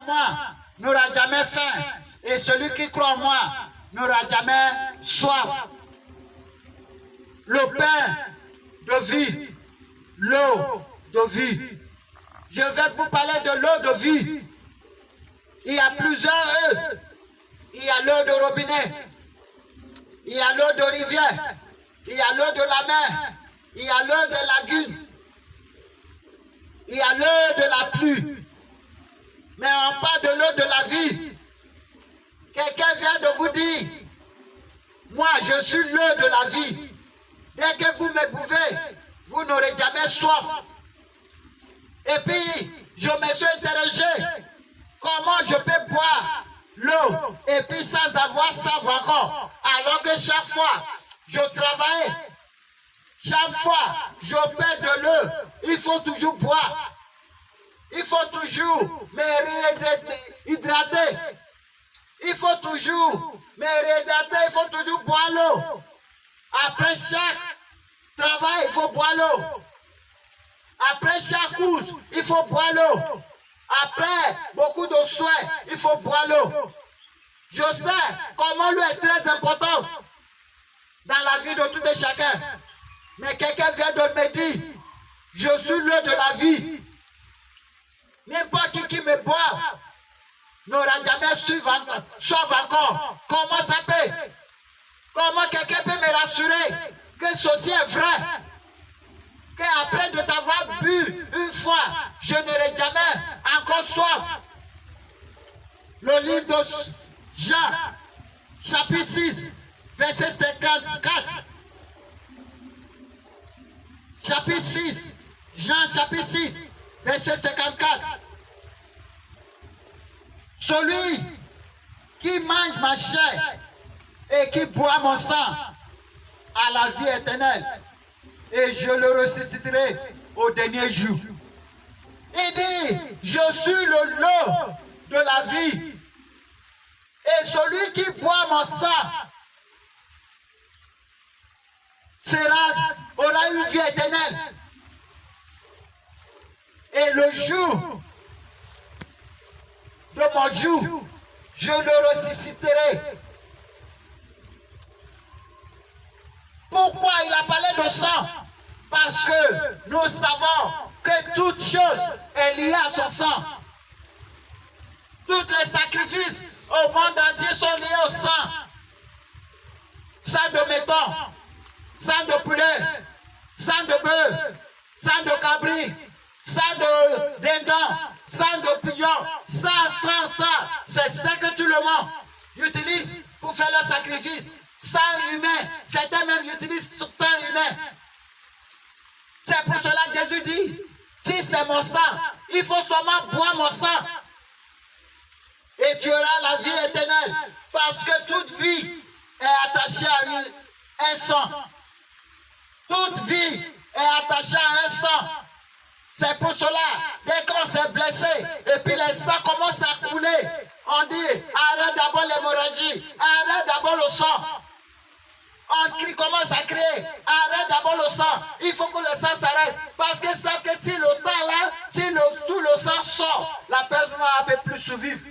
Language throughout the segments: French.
moi n'aura jamais faim, et celui qui croit en moi n'aura jamais soif. Le pain de vie, l'eau de vie. Je vais vous parler de l'eau de vie. Il y a plusieurs œufs. Il y a l'eau de robinet, il y a l'eau de rivière, il y a l'eau de la mer, il y a l'eau de lagune, il y a l'eau de la pluie. Mais on parle de l'eau de la vie. Quelqu'un vient de vous dire, moi je suis l'eau de la vie. Dès que vous me buvez, vous n'aurez jamais soif. Et puis, je me suis interrogé, comment je peux boire l'eau et puis sans avoir soif encore, alors que chaque fois je travaille, chaque fois je perds de l'eau, il faut toujours boire, il faut toujours me réhydrater, il faut toujours me réhydrater, il faut toujours boire l'eau. Après chaque travail, il faut boire l'eau. Après chaque course, il faut boire l'eau. Après beaucoup de soins, il faut boire l'eau. Je sais comment l'eau est très importante dans la vie de tout et chacun. Mais quelqu'un vient de me dire, je suis l'eau de la vie. N'importe qui me boit n'aura jamais soif encore. Comment ça peut? Comment quelqu'un peut me rassurer que ceci est vrai? Qu'après de t'avoir bu une fois, je n'aurai jamais encore soif. Le livre de Jean, chapitre 6, verset 54. Chapitre 6, Jean chapitre 6, verset 54. Celui qui mange ma chair et qui boit mon sang a la vie éternelle, et je le ressusciterai au dernier jour. Il dit, je suis le lot de la vie. Et celui qui boit mon sang aura une vie éternelle. Et le jour de mon jour, je le ressusciterai. Pourquoi il a parlé de sang? Parce que nous savons que toute chose est liée à son sang. Tous les sacrifices au monde entier sont liés au sang. Sang de mouton, sang de poulet, sang de bœuf, sang de cabri, sang de dindon, sang de pigeon, sang. C'est ce que tout le monde utilise pour faire le sacrifice. Sang humain, certains même utilisent sang humain. C'est pour cela que Jésus dit, si c'est mon sang, il faut seulement boire mon sang. Et tu auras la vie éternelle. Parce que toute vie est attachée à un sang. Toute vie est attachée à un sang. C'est pour cela, dès qu'on s'est blessé, et puis les sangs commencent à couler, on dit, arrête d'abord l'hémorragie, arrête d'abord le sang. On crie, commence à crier, arrête d'abord le sang. Il faut que le sang s'arrête. Parce qu'ils savent que si le temps là, si tout le sang sort, la personne ne peut plus survivre.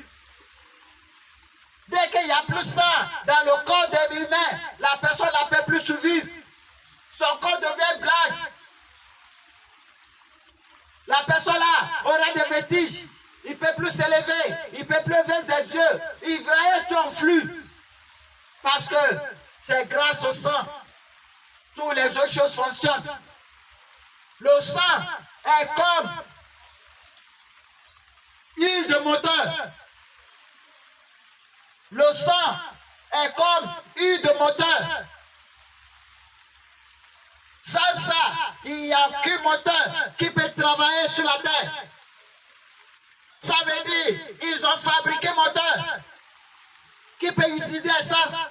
Dès qu'il n'y a plus de sang dans le corps de l'humain, la personne ne peut plus survivre. Son corps devient blanc. La personne là aura des vertiges. Il ne peut plus s'élever. Il ne peut plus lever ses yeux. Il va être en flux. Parce que c'est grâce au sang. Toutes les autres choses fonctionnent. Le sang est comme huile de moteur. Le sang est comme huile de moteur. Sans ça, il n'y a qu'un moteur qui peut travailler sur la terre. Ça veut dire qu'ils ont fabriqué un moteur qui peut utiliser l'essence.